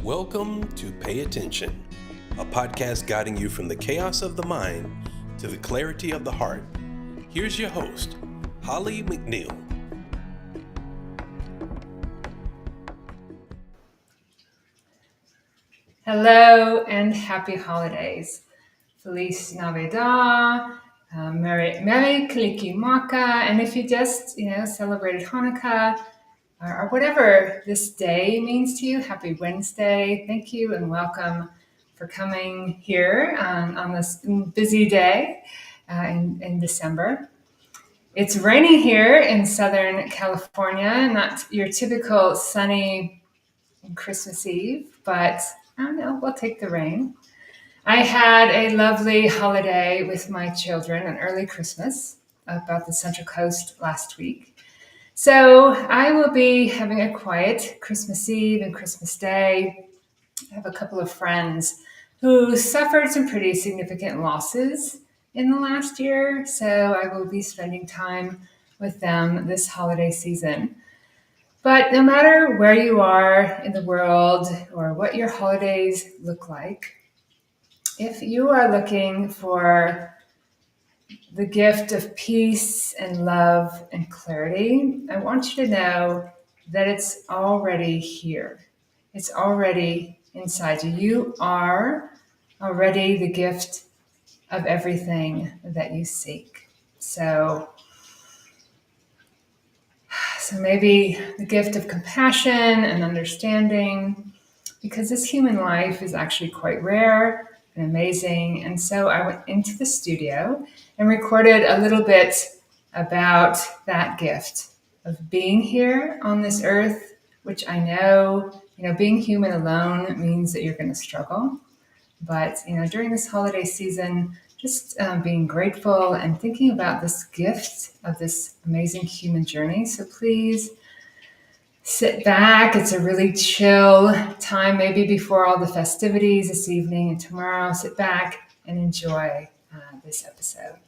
Welcome to Pay Attention, a podcast guiding you from the chaos of the mind to the clarity of the heart. Here's your host, Holly McNEILL. Hello and happy holidays. Feliz Navidad, Merry Kalikimaka, and if you just, celebrated Hanukkah or whatever this day means to you, happy Wednesday. Thank you and welcome for coming here on this busy day in December. It's rainy here in Southern California, not your typical sunny Christmas Eve, but I don't know, we'll take the rain. I had a lovely holiday with my children, an early Christmas up at the Central Coast last week. So I will be having a quiet Christmas Eve and Christmas Day. I have a couple of friends who suffered some pretty significant losses in the last year, so I will be spending time with them this holiday season. But no matter where you are in the world or what your holidays look like, if you are looking for the gift of peace and love and clarity, I want you to know that it's already here. It's already inside you. You are already the gift of everything that you seek. So maybe the gift of compassion and understanding, because this human life is actually quite rare and amazing. And so I went into the studio and recorded a little bit about that gift of being here on this earth, which I know, being human alone means that you're going to struggle. But, during this holiday season, just being grateful and thinking about this gift of this amazing human journey. So please sit back. It's a really chill time, maybe before all the festivities this evening and tomorrow. Sit back and enjoy this episode.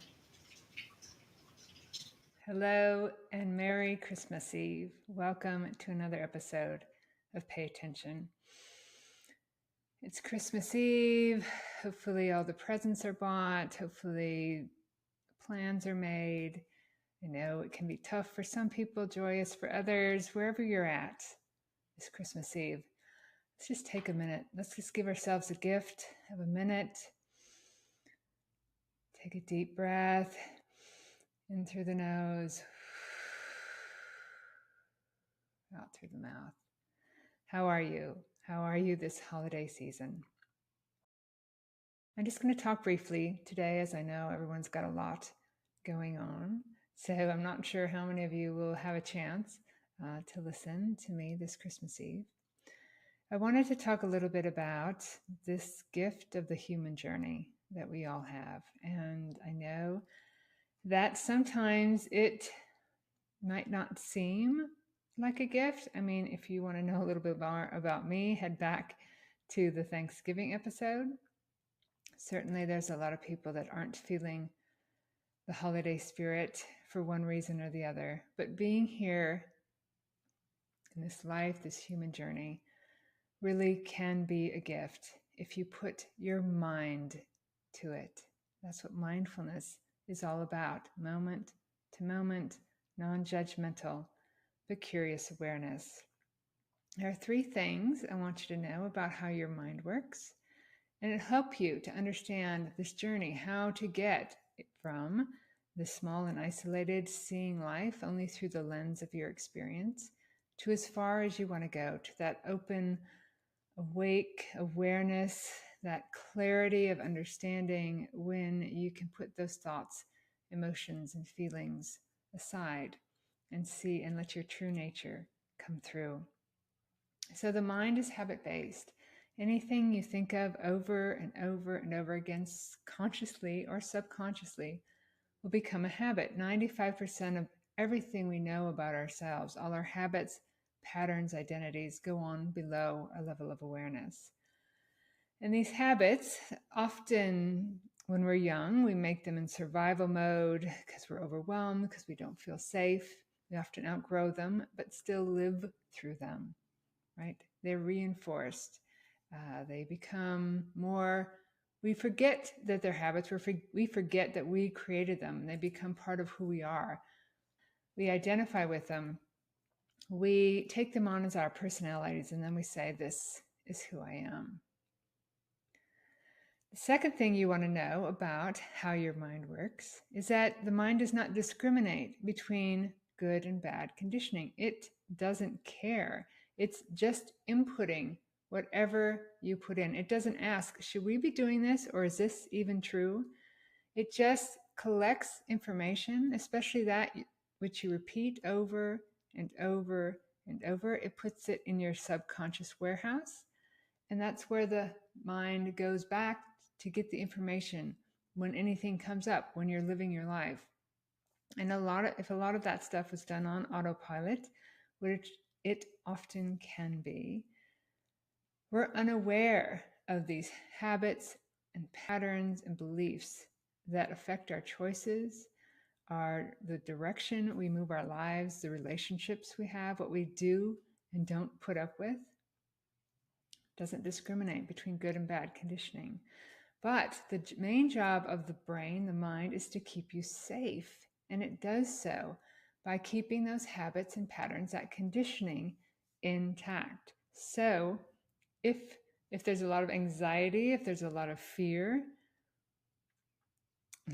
Hello and Merry Christmas Eve. Welcome to another episode of Pay Attention. It's Christmas Eve. Hopefully all the presents are bought. Hopefully plans are made. I know it can be tough for some people, joyous for others. Wherever you're at this Christmas Eve, let's just take a minute. Let's just give ourselves a gift of a minute. Take a deep breath in through the nose, out through the mouth. How are you? How are you this holiday season? I'm just going to talk briefly today, as I know everyone's got a lot going on. So I'm not sure how many of you will have a chance to listen to me this Christmas Eve. I wanted to talk a little bit about this gift of the human journey that we all have. And I know that sometimes it might not seem like a gift. I mean, if you want to know a little bit more about me, head back to the Thanksgiving episode. Certainly there's a lot of people that aren't feeling the holiday spirit for one reason or the other. But being here in this life, this human journey, really can be a gift if you put your mind to it. That's what mindfulness is all about. Moment to moment, non-judgmental, but curious awareness. There are 3 things I want you to know about how your mind works, and it'll help you to understand this journey, how to get from the small and isolated, seeing life only through the lens of your experience, to as far as you want to go, to that open, awake awareness, that clarity of understanding when you can put those thoughts, emotions, and feelings aside and see and let your true nature come through. So the mind is habit-based. Anything you think of over and over and over again, consciously or subconsciously, will become a habit. 95% of everything we know about ourselves, all our habits, patterns, identities, go on below a level of awareness. And these habits, often when we're young, we make them in survival mode because we're overwhelmed, because we don't feel safe. We often outgrow them, but still live through them, right? They're reinforced. They become more, we forget that they're habits, we forget that we created them. They become part of who we are. We identify with them. We take them on as our personalities, and then we say, this is who I am. The second thing you want to know about how your mind works is that the mind does not discriminate between good and bad conditioning. It doesn't care. It's just inputting whatever you put in. It doesn't ask, should we be doing this, or is this even true? It just collects information, especially that which you repeat over and over and over. It puts it in your subconscious warehouse. And that's where the mind goes back to get the information when anything comes up, when you're living your life. And if a lot of that stuff was done on autopilot, which it often can be, we're unaware of these habits and patterns and beliefs that affect our choices, the direction we move our lives, the relationships we have, what we do and don't put up with. Doesn't discriminate between good and bad conditioning. But the main job of the brain, the mind, is to keep you safe. And it does so by keeping those habits and patterns, that conditioning, intact. So if there's a lot of anxiety, if there's a lot of fear,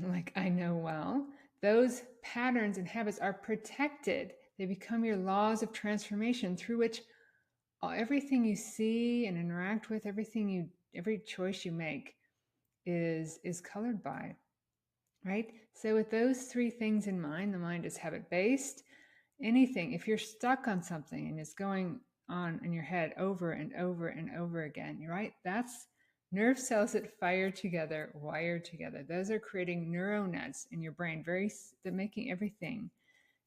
like I know well, those patterns and habits are protected. They become your laws of transformation through which everything you see and interact with, every choice you make is colored by, right? So with those three things in mind, the mind is habit-based. Anything, if you're stuck on something and it's going on in your head over and over and over again, right? That's nerve cells that fire together, wire together. Those are creating neural nets in your brain, they're making everything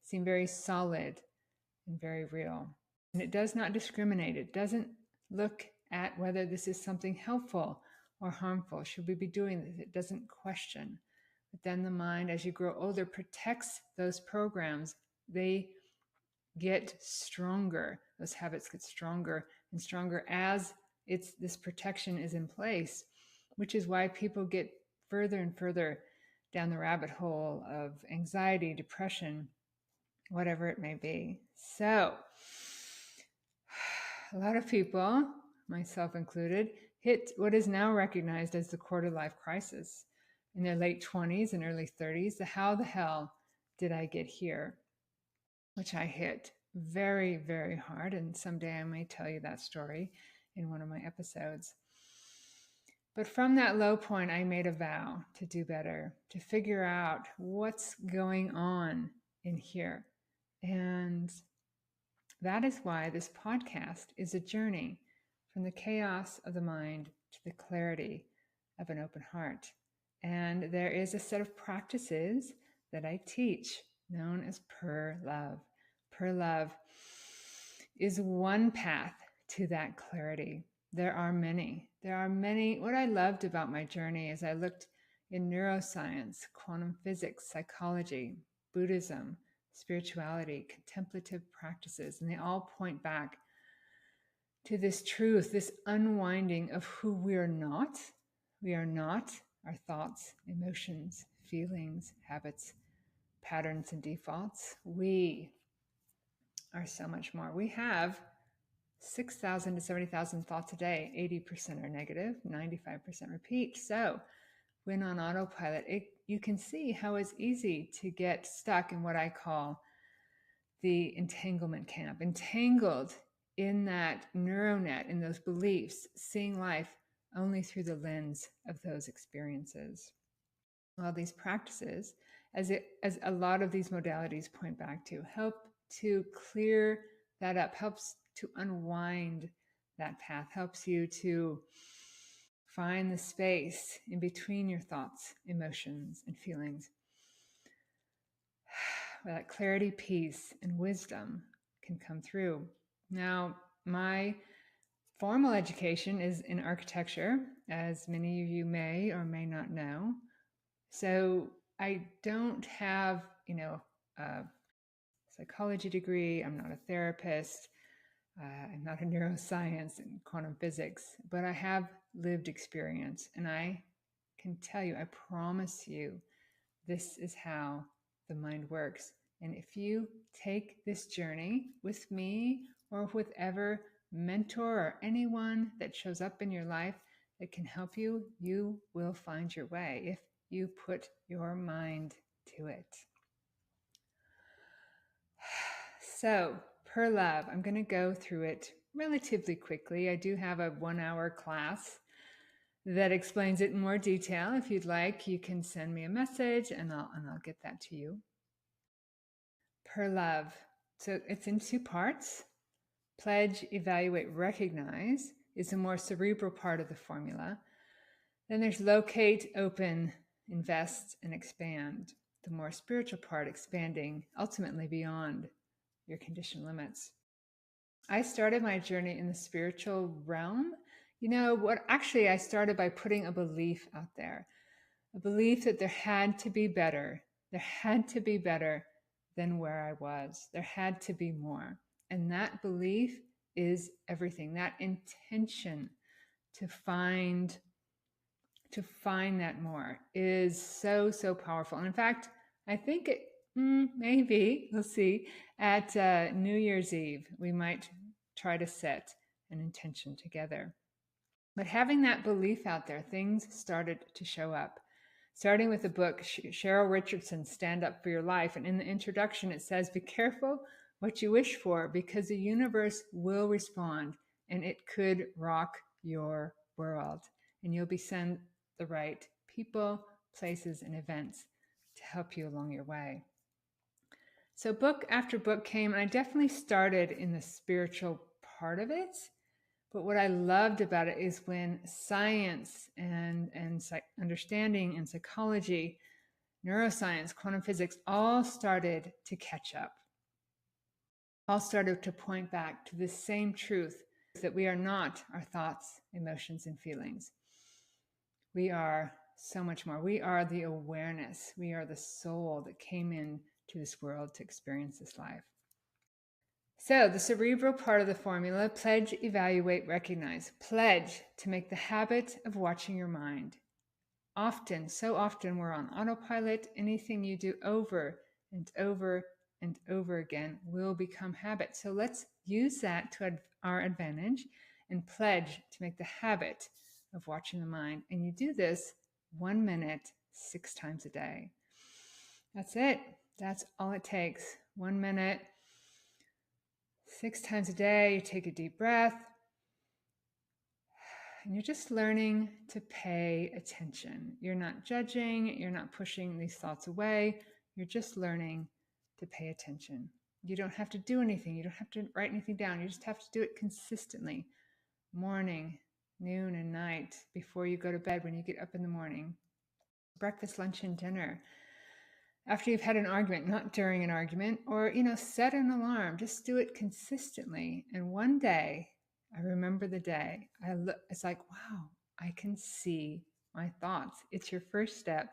seem very solid and very real. And it does not discriminate. It doesn't look at whether this is something helpful or harmful. Should we be doing this? It doesn't question. But then the mind, as you grow older, protects those programs. They get stronger. Those habits get stronger and stronger as this protection is in place, which is why people get further and further down the rabbit hole of anxiety, depression, whatever it may be. So a lot of people, myself included, hit what is now recognized as the quarter-life crisis in their late 20s and early 30s. How the hell did I get here? Which I hit very, very hard. And someday I may tell you that story in one of my episodes. But from that low point, I made a vow to do better, to figure out what's going on in here. And that is why this podcast is a journey from the chaos of the mind to the clarity of an open heart. And there is a set of practices that I teach known as P.E.R.L.O.V.E. P.E.R.L.O.V.E is one path to that clarity. There are many. What I loved about my journey is I looked in neuroscience, quantum physics, psychology, Buddhism, spirituality, contemplative practices, and they all point back to this truth, this unwinding of who we are not. We are not our thoughts, emotions, feelings, habits, patterns, and defaults. We are so much more. We have 6,000 to 70,000 thoughts a day. 80% are negative, 95% repeat. So when on autopilot, you can see how it's easy to get stuck in what I call the entanglement camp, entangled in that neuronet, in those beliefs, seeing life only through the lens of those experiences. Well, these practices, as a lot of these modalities point back to, help to clear that up, helps to unwind that path, helps you to find the space in between your thoughts, emotions, and feelings. Where that clarity, peace, and wisdom can come through. Now, my formal education is in architecture, as many of you may or may not know. So I don't have, a psychology degree. I'm not a therapist. I'm not a neuroscience and quantum physics, but I have lived experience. And I can tell you, I promise you, this is how the mind works. And if you take this journey with me or with whatever mentor or anyone that shows up in your life that can help you, you will find your way if you put your mind to it. So, P.E.R.L.O.V.E, I'm going to go through it relatively quickly. I do have a 1-hour class that explains it in more detail. If you'd like, you can send me a message and I'll get that to you. P.E.R.L.O.V.E. So it's in 2 parts. Pledge, evaluate, recognize is the more cerebral part of the formula. Then there's locate, open, invest, and expand. The more spiritual part, expanding ultimately beyond your conditioned limits. I started my journey in the spiritual realm. I started by putting a belief out there, a belief that there had to be better. There had to be better than where I was. There had to be more. And that belief is everything. That intention to find that more is so, so powerful. And in fact, I think maybe, we'll see, at New Year's Eve, we might try to set an intention together. But having that belief out there, things started to show up. Starting with the book, Cheryl Richardson's Stand Up for Your Life. And in the introduction, it says, be careful what you wish for because the universe will respond and it could rock your world. And you'll be sent the right people, places, and events to help you along your way. So book after book came, and I definitely started in the spiritual part of it. But what I loved about it is when science and understanding and psychology, neuroscience, quantum physics, all started to catch up. All started to point back to the same truth that we are not our thoughts, emotions, and feelings. We are so much more. We are the awareness. We are the soul that came into this world to experience this life. So the cerebral part of the formula, pledge, evaluate, recognize. Pledge to make the habit of watching your mind. So often we're on autopilot. Anything you do over and over and over again will become habit. So let's use that to our advantage and pledge to make the habit of watching the mind. And you do this 1 minute, 6 times a day. That's it. That's all it takes. 1 minute, 6 times a day. You take a deep breath. And you're just learning to pay attention. You're not judging. You're not pushing these thoughts away. You're just learning to pay attention. You don't have to do anything. You don't have to write anything down. You just have to do it consistently. Morning, noon, and night, before you go to bed, when you get up in the morning. Breakfast, lunch, and dinner. After you've had an argument, not during an argument, or, set an alarm. Just do it consistently. And one day, I remember the day, it's like, wow, I can see my thoughts. It's your first step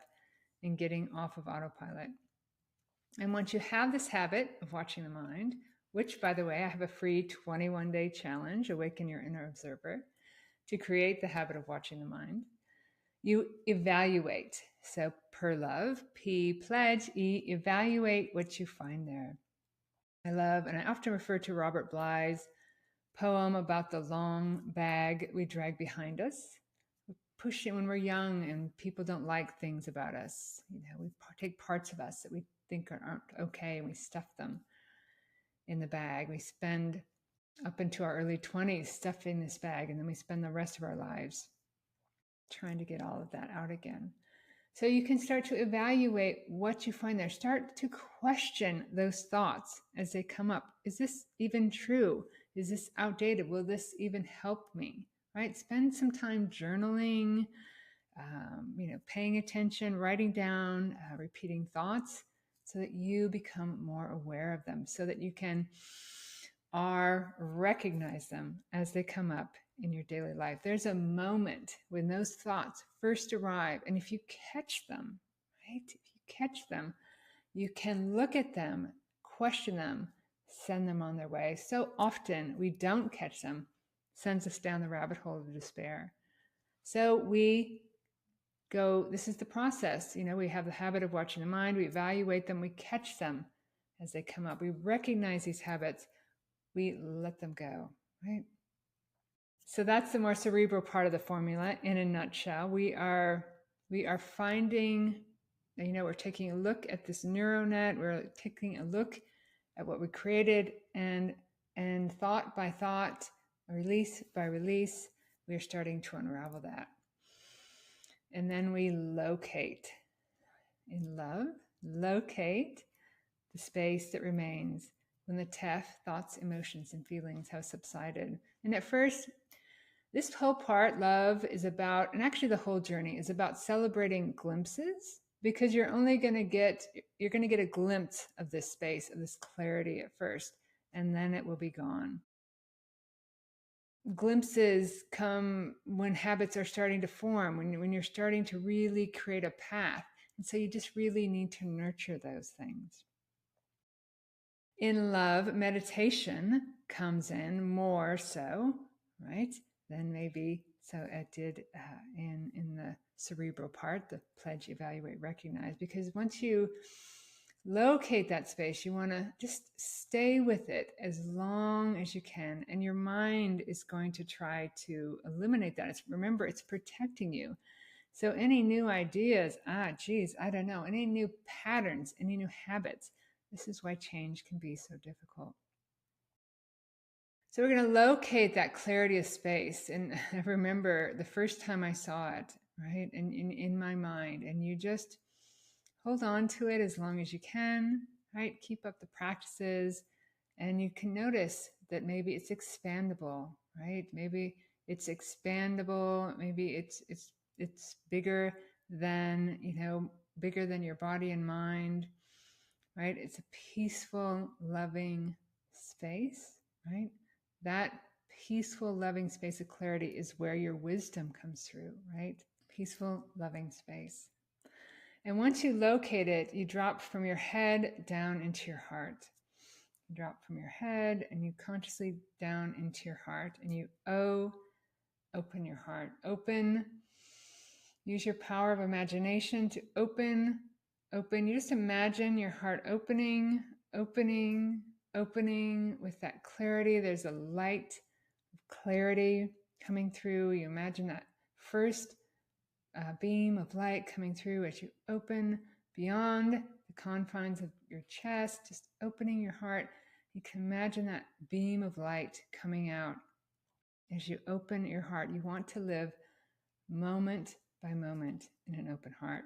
in getting off of autopilot. And once you have this habit of watching the mind, which, by the way, I have a free 21-day challenge, Awaken Your Inner Observer, to create the habit of watching the mind, you evaluate. So P.E.R.L.O.V.E, P, pledge, E, evaluate what you find there. I love, and I often refer to Robert Bly's poem about the long bag we drag behind us. We push it when we're young and people don't like things about us. We take parts of us that we think aren't okay and we stuff them in the bag. We spend up into our early 20s stuffing this bag, and then we spend the rest of our lives trying to get all of that out again. So you can start to evaluate what you find there. Start to question those thoughts as they come up. Is this even true? Is this outdated? Will this even help me? Right? Spend some time journaling, paying attention, writing down, repeating thoughts so that you become more aware of them, so that you can recognize them as they come up in your daily life. There's a moment when those thoughts first arrive, and if you catch them, right? If you catch them, you can look at them, question them, send them on their way. So often we don't catch them, sends us down the rabbit hole of despair. So we go, this is the process. We have the habit of watching the mind, we evaluate them, we catch them as they come up. We recognize these habits, we let them go, right? So that's the more cerebral part of the formula in a nutshell. We are finding, we're taking a look at this neural net, we're taking a look at what we created, and thought by thought, release by release, we are starting to unravel that. And then we locate, in love, locate the space that remains when the thoughts, emotions, and feelings have subsided. And at first, this whole part, love, is about, and actually the whole journey is about celebrating glimpses, because you're going to get a glimpse of this space, of this clarity at first, and then it will be gone. Glimpses come when habits are starting to form, when you're starting to really create a path. And so you just really need to nurture those things. In love, meditation comes in more so, right, than maybe so it did in the cerebral part, the pledge, evaluate, recognize. Because once you locate that space, you want to just stay with it as long as you can, and your mind is going to try to eliminate that. Remember, it's protecting you. So any new ideas, I don't know, any new patterns, any new habits, this is why change can be so difficult. So we're going to locate that clarity of space. And I remember the first time I saw it, right, in my mind, and you just hold on to it as long as you can, right? Keep up the practices, and you can notice that maybe it's expandable, right? Maybe it's expandable. Maybe it's bigger than, bigger than your body and mind, right? It's a peaceful, loving space, right? That peaceful, loving space of clarity is where your wisdom comes through, right? Peaceful, loving space. And once you locate it, you drop from your head down into your heart. You drop from your head and you consciously down into your heart, and you open your heart. Open. Use your power of imagination to open. You just imagine your heart opening with that clarity. There's a light of clarity coming through. You imagine that first beam of light coming through as you open beyond the confines of your chest, just opening your heart. You can imagine that beam of light coming out as you open your heart. You want to live moment by moment in an open heart.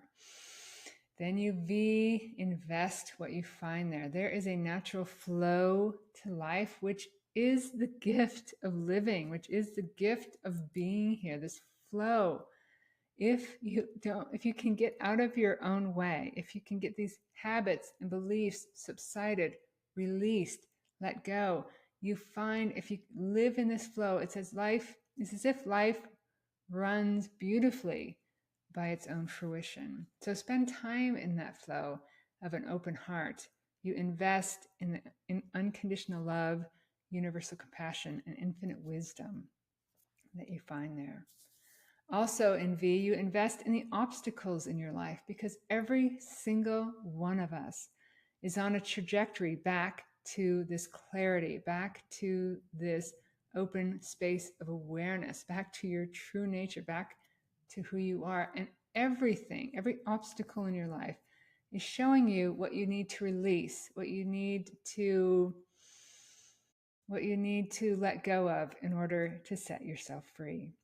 Then you invest what you find there. There is a natural flow to life, which is the gift of living, which is the gift of being here, this flow. If you can get out of your own way, if you can get these habits and beliefs subsided, released, let go, you find, if you live in this flow, it's as if life runs beautifully by its own fruition. So spend time in that flow of an open heart. You invest in unconditional love, universal compassion, and infinite wisdom that you find there. Also in V, you invest in the obstacles in your life, because every single one of us is on a trajectory back to this clarity, back to this open space of awareness, back to your true nature, back to who you are. And every obstacle in your life is showing you what you need to release, what you need to let go of in order to set yourself free.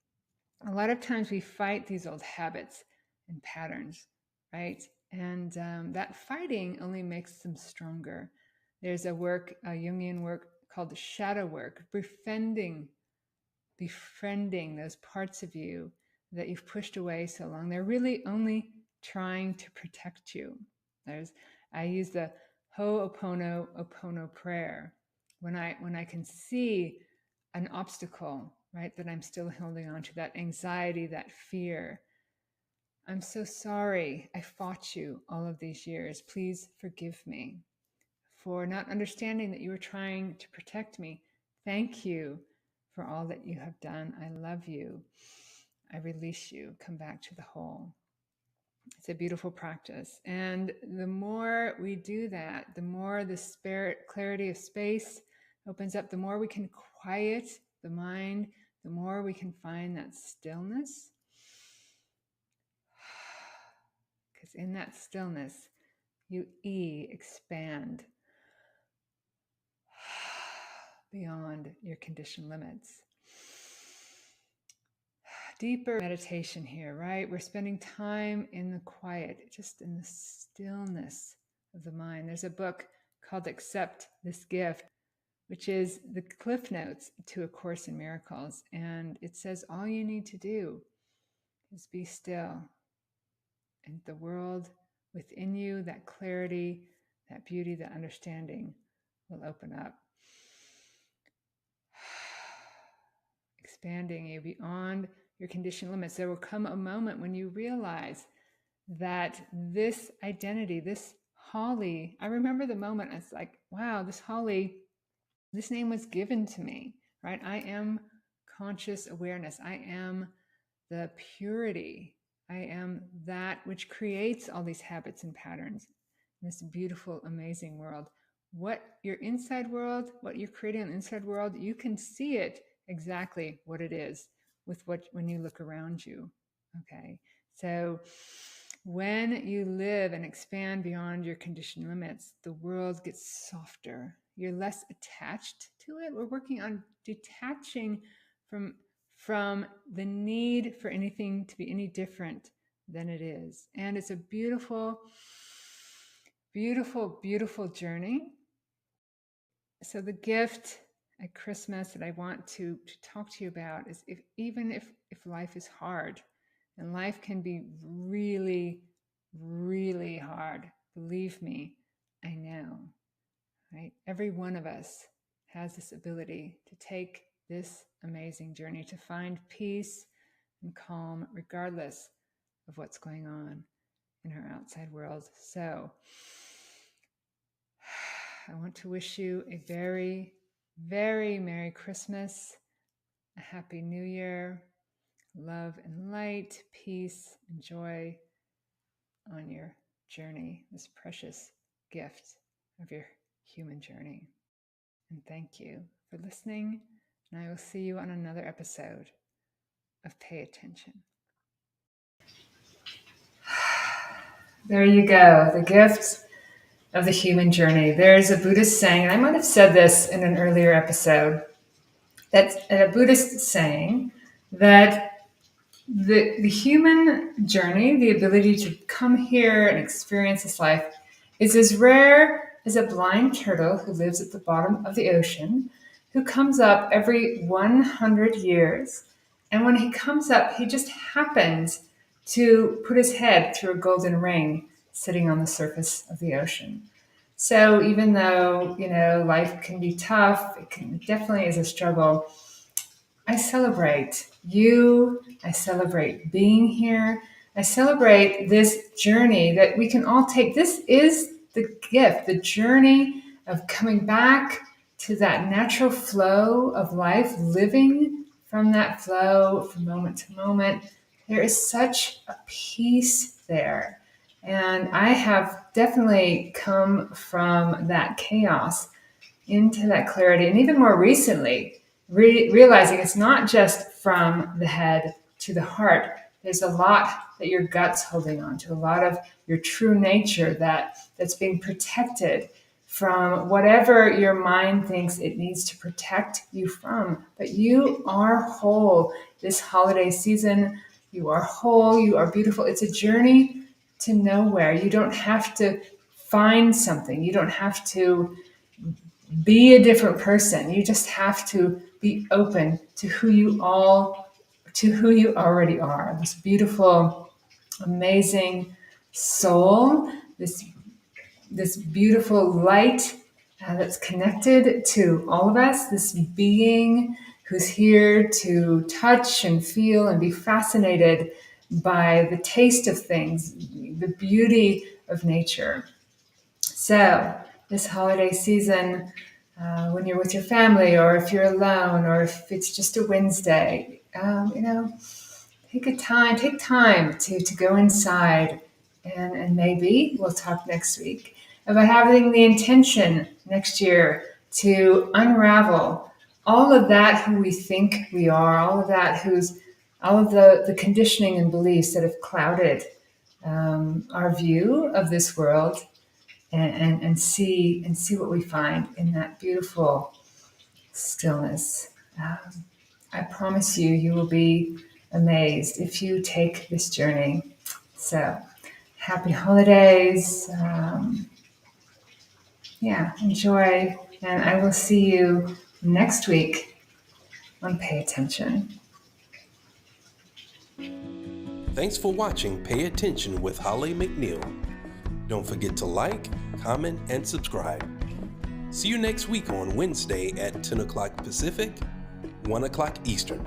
A lot of times we fight these old habits and patterns, right? And that fighting only makes them stronger. There's a Jungian work called the shadow work, befriending those parts of you that you've pushed away so long. They're really only trying to protect you. I use the Ho'oponopono prayer when I can see an obstacle, right, that I'm still holding on to, that anxiety, that fear. I'm so sorry I fought you all of these years. Please forgive me. for not understanding that you were trying to protect me. Thank you for all that you have done. I love you. I release you. Come back to the whole. It's a beautiful practice. And the more we do that, the more the spirit clarity of space opens up, the more we can quiet the mind, the more we can find that stillness. Because in that stillness, you expand beyond your conditioned limits. Deeper meditation here, right? We're spending time in the quiet, just in the stillness of the mind. There's a book called Accept This Gift, which is the Cliff Notes to A Course in Miracles. And it says all you need to do is be still. And the world within you, that clarity, that beauty, that understanding will open up. Expanding you beyond your conditioned limits. There will come a moment when you realize that this identity, this Holly, I remember the moment, it's like, wow, this Holly, this name was given to me, right? I am conscious awareness. I am the purity. I am that which creates all these habits and patterns in this beautiful, amazing world. What your inside world, what you're creating on the inside world, you can see it exactly what it is with when you look around you. Okay. So when you live and expand beyond your conditioned limits, the world gets softer. You're less attached to it. We're working on detaching from the need for anything to be any different than it is. And it's a beautiful, beautiful, beautiful journey. So the gift at Christmas that I want to talk to you about is even if life is hard, and life can be really, really hard, believe me, I know, right? Every one of us has this ability to take this amazing journey, to find peace and calm regardless of what's going on in our outside world. So I want to wish you a very, very Merry Christmas, a Happy New Year, love and light, peace and joy on your journey, this precious gift of your human journey. And thank you for listening, and I will see you on another episode of Pay Attention. There you go, the gift of the human journey. There's a Buddhist saying, and I might have said this in an earlier episode, that's a Buddhist saying that the human journey, the ability to come here and experience this life, is as rare as a blind turtle who lives at the bottom of the ocean, who comes up every 100 years. And when he comes up, he just happens to put his head through a golden ring sitting on the surface of the ocean. So even though, life can be tough, definitely is a struggle, I celebrate you. I celebrate being here. I celebrate this journey that we can all take. This is the gift, the journey of coming back to that natural flow of life, living from that flow from moment to moment. There is such a peace there. And I have definitely come from that chaos into that clarity. And even more recently, realizing it's not just from the head to the heart. There's a lot that your gut's holding on to, a lot of your true nature that's being protected from whatever your mind thinks it needs to protect you from. But you are whole. This holiday season, you are whole, you are beautiful. It's a journey to nowhere. You don't have to find something. You don't have to be a different person. You just have to be open to who you already are. This beautiful, amazing soul, this beautiful light that's connected to all of us, this being who's here to touch and feel and be fascinated by the taste of things, the beauty of nature. So this holiday season, when you're with your family, or if you're alone, or if it's just a Wednesday, take time to go inside, and maybe we'll talk next week about having the intention next year to unravel all of that who we think we are, all of that all of the conditioning and beliefs that have clouded our view of this world, and see what we find in that beautiful stillness. I promise you will be amazed if you take this journey. So, happy holidays. Enjoy. And I will see you next week on Pay Attention. Thanks for watching Pay Attention with Holly McNEILL. Don't forget to like, comment, and subscribe. See you next week on Wednesday at 10 o'clock Pacific, 1 o'clock Eastern.